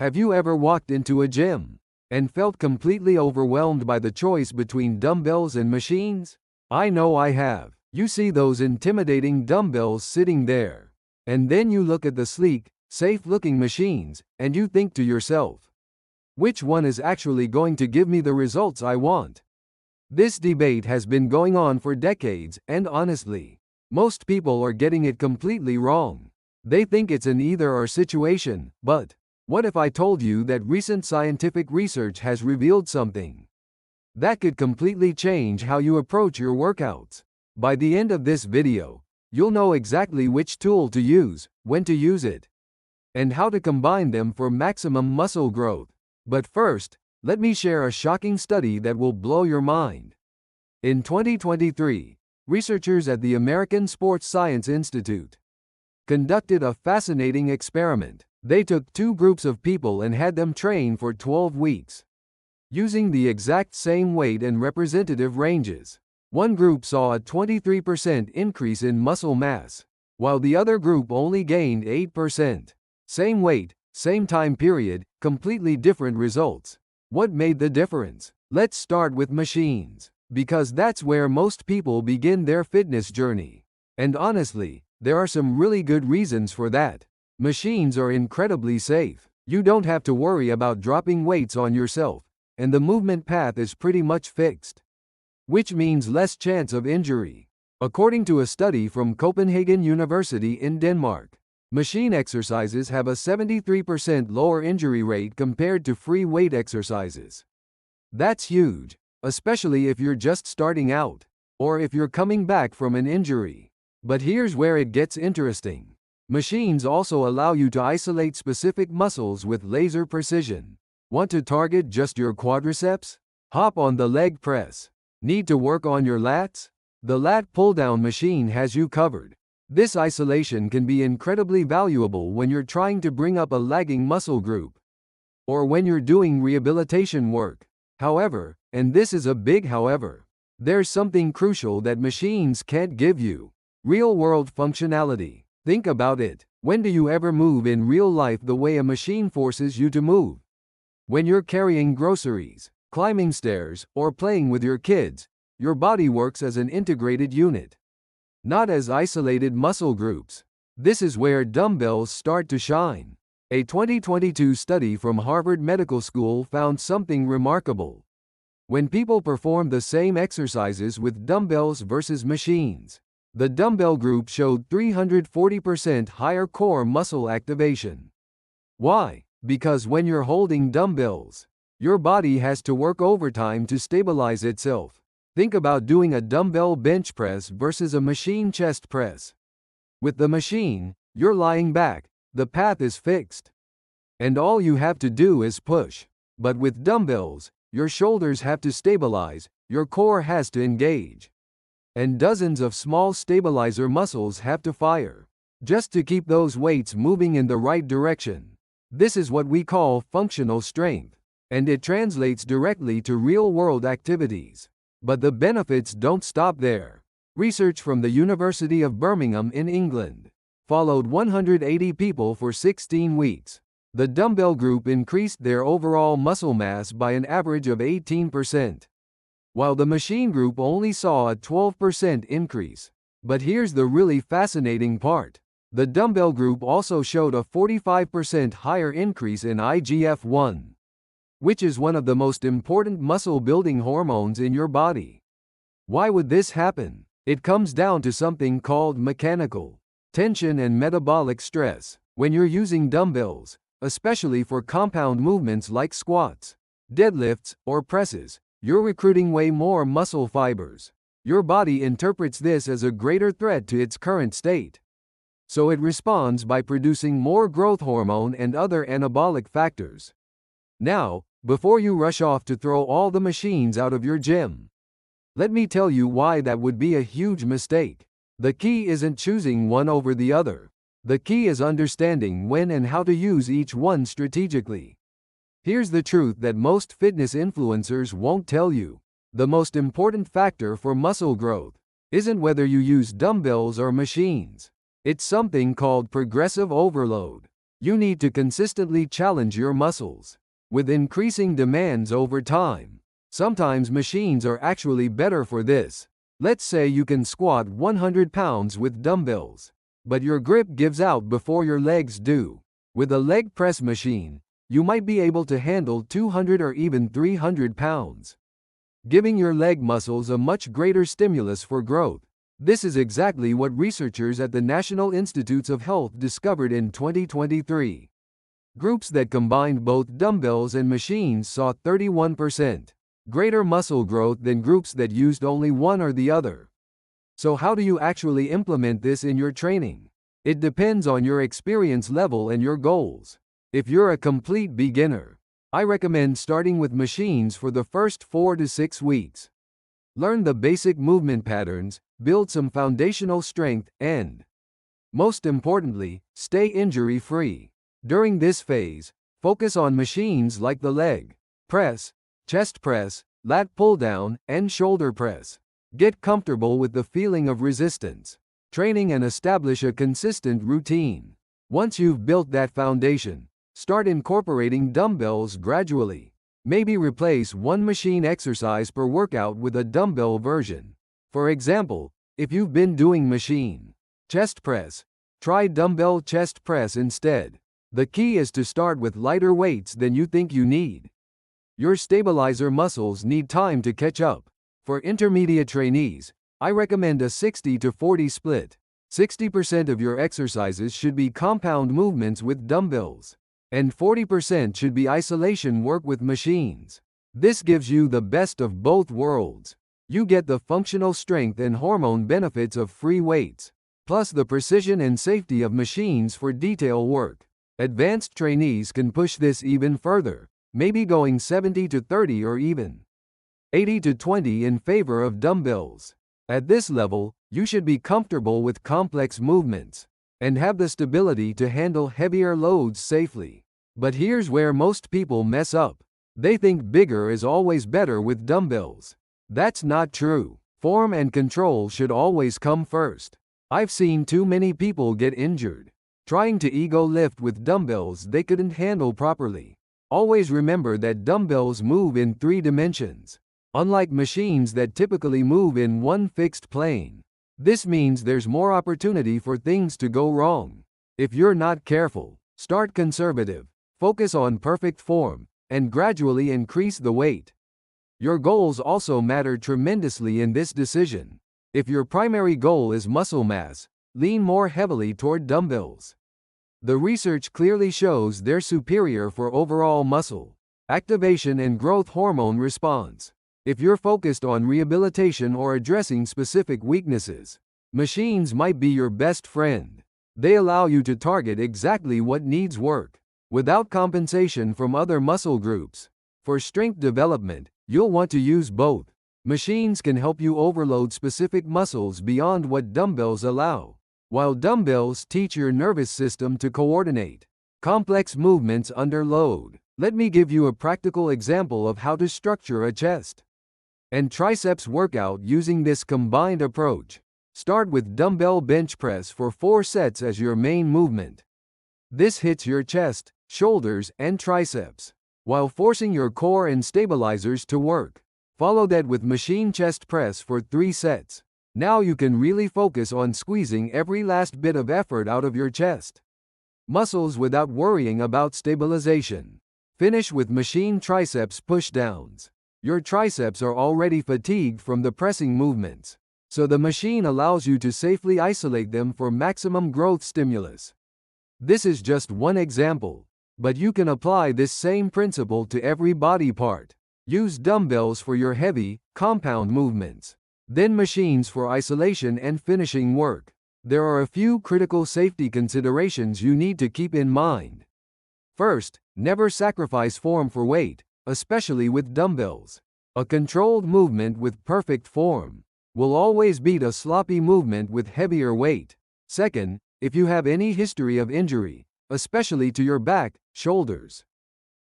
Have you ever walked into a gym and felt completely overwhelmed by the choice between dumbbells and machines? I know I have. You see those intimidating dumbbells sitting there, and then you look at the sleek, safe-looking machines, and you think to yourself, which one is actually going to give me the results I want? This debate has been going on for decades, and honestly, most people are getting it completely wrong. They think it's an either-or situation, but what if I told you that recent scientific research has revealed something that could completely change how you approach your workouts? By the end of this video, you'll know exactly which tool to use, when to use it, and how to combine them for maximum muscle growth. But first, let me share a shocking study that will blow your mind. In 2023, researchers at the American Sports Science Institute conducted a fascinating experiment. They took two groups of people and had them train for 12 weeks, using the exact same weight and representative ranges. One group saw a 23% increase in muscle mass, while the other group only gained 8%. Same weight, same time period, completely different results. What made the difference? Let's start with machines, because that's where most people begin their fitness journey. And honestly, there are some really good reasons for that. Machines are incredibly safe. You don't have to worry about dropping weights on yourself, and the movement path is pretty much fixed, which means less chance of injury. According to a study from Copenhagen University in Denmark, machine exercises have a 73% lower injury rate compared to free weight exercises. That's huge, especially if you're just starting out, or if you're coming back from an injury. But here's where it gets interesting. Machines also allow you to isolate specific muscles with laser precision. Want to target just your quadriceps? Hop on the leg press. Need to work on your lats? The lat pull-down machine has you covered. This isolation can be incredibly valuable when you're trying to bring up a lagging muscle group, or when you're doing rehabilitation work. However, and this is a big however, there's something crucial that machines can't give you: real-world functionality. Think about it. When do you ever move in real life the way a machine forces you to move? When you're carrying groceries, climbing stairs, or playing with your kids, your body works as an integrated unit, not as isolated muscle groups. This is where dumbbells start to shine. A 2022 study from Harvard Medical School found something remarkable. When people performed the same exercises with dumbbells versus machines, the dumbbell group showed 340% higher core muscle activation. Why? Because when you're holding dumbbells, your body has to work overtime to stabilize itself. Think about doing a dumbbell bench press versus a machine chest press. With the machine, you're lying back, the path is fixed, and all you have to do is push. But with dumbbells, your shoulders have to stabilize, your core has to engage, and dozens of small stabilizer muscles have to fire, just to keep those weights moving in the right direction. This is what we call functional strength, and it translates directly to real-world activities. But the benefits don't stop there. Research from the University of Birmingham in England followed 180 people for 16 weeks. The dumbbell group increased their overall muscle mass by an average of 18%, while the machine group only saw a 12% increase. But here's the really fascinating part. The dumbbell group also showed a 45% higher increase in IGF-1, which is one of the most important muscle-building hormones in your body. Why would this happen? It comes down to something called mechanical tension and metabolic stress. When you're using dumbbells, especially for compound movements like squats, deadlifts, or presses, you're recruiting way more muscle fibers. Your body interprets this as a greater threat to its current state, so it responds by producing more growth hormone and other anabolic factors. Now, before you rush off to throw all the machines out of your gym, let me tell you why that would be a huge mistake. The key isn't choosing one over the other. The key is understanding when and how to use each one strategically. Here's the truth that most fitness influencers won't tell you. The most important factor for muscle growth isn't whether you use dumbbells or machines. It's something called progressive overload. You need to consistently challenge your muscles. With increasing demands over time, sometimes machines are actually better for this. Let's say you can squat 100 pounds with dumbbells, but your grip gives out before your legs do. With a leg press machine, you might be able to handle 200 or even 300 pounds, giving your leg muscles a much greater stimulus for growth. This is exactly what researchers at the National Institutes of Health discovered in 2023. Groups that combined both dumbbells and machines saw 31% greater muscle growth than groups that used only one or the other. So how do you actually implement this in your training? It depends on your experience level and your goals. If you're a complete beginner, I recommend starting with machines for the first 4 to 6 weeks. Learn the basic movement patterns, build some foundational strength, and, most importantly, stay injury-free. During this phase, focus on machines like the leg press, chest press, lat pull-down, and shoulder press. Get comfortable with the feeling of resistance training and establish a consistent routine. Once you've built that foundation, start incorporating dumbbells gradually. Maybe replace one machine exercise per workout with a dumbbell version. For example, if you've been doing machine chest press, try dumbbell chest press instead. The key is to start with lighter weights than you think you need. Your stabilizer muscles need time to catch up. For intermediate trainees, I recommend a 60-40 split. 60% of your exercises should be compound movements with dumbbells, and 40% should be isolation work with machines. This gives you the best of both worlds. You get the functional strength and hormone benefits of free weights, plus the precision and safety of machines for detail work. Advanced trainees can push this even further, maybe going 70-30 or even 80-20 in favor of dumbbells. At this level, you should be comfortable with complex movements and have the stability to handle heavier loads safely. But here's where most people mess up. They think bigger is always better with dumbbells. That's not true. Form and control should always come first. I've seen too many people get injured trying to ego lift with dumbbells they couldn't handle properly. Always remember that dumbbells move in 3 dimensions, unlike machines that typically move in one fixed plane. This means there's more opportunity for things to go wrong. If you're not careful, start conservative, focus on perfect form, and gradually increase the weight. Your goals also matter tremendously in this decision. If your primary goal is muscle mass, lean more heavily toward dumbbells. The research clearly shows they're superior for overall muscle activation and growth hormone response. If you're focused on rehabilitation or addressing specific weaknesses, machines might be your best friend. They allow you to target exactly what needs work, without compensation from other muscle groups. For strength development, you'll want to use both. Machines can help you overload specific muscles beyond what dumbbells allow, while dumbbells teach your nervous system to coordinate complex movements under load. Let me give you a practical example of how to structure a chest and triceps workout using this combined approach. Start with dumbbell bench press for 4 sets as your main movement. This hits your chest, shoulders, and triceps, while forcing your core and stabilizers to work. Follow that with machine chest press for 3 sets. Now you can really focus on squeezing every last bit of effort out of your chest muscles without worrying about stabilization. Finish with machine triceps pushdowns. Your triceps are already fatigued from the pressing movements, so the machine allows you to safely isolate them for maximum growth stimulus. This is just one example, but you can apply this same principle to every body part. Use dumbbells for your heavy, compound movements, then machines for isolation and finishing work. There are a few critical safety considerations you need to keep in mind. First, never sacrifice form for weight, especially with dumbbells. A controlled movement with perfect form will always beat a sloppy movement with heavier weight. Second, if you have any history of injury, especially to your back, shoulders,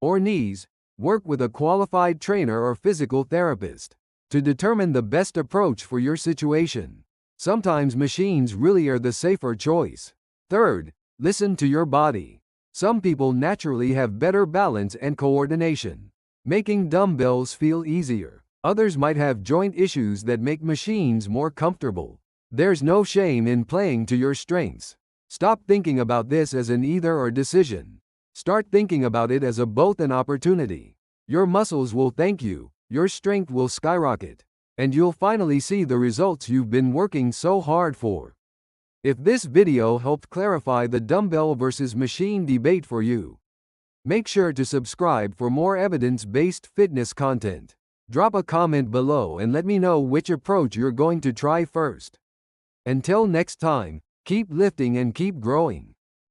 or knees, work with a qualified trainer or physical therapist to determine the best approach for your situation. Sometimes machines really are the safer choice. Third, listen to your body. Some people naturally have better balance and coordination, making dumbbells feel easier. Others might have joint issues that make machines more comfortable. There's no shame in playing to your strengths. Stop thinking about this as an either-or decision. Start thinking about it as a both an opportunity. Your muscles will thank you, your strength will skyrocket, and you'll finally see the results you've been working so hard for. If this video helped clarify the dumbbell versus machine debate for you, make sure to subscribe for more evidence-based fitness content. Drop a comment below and let me know which approach you're going to try first. Until next time, keep lifting and keep growing.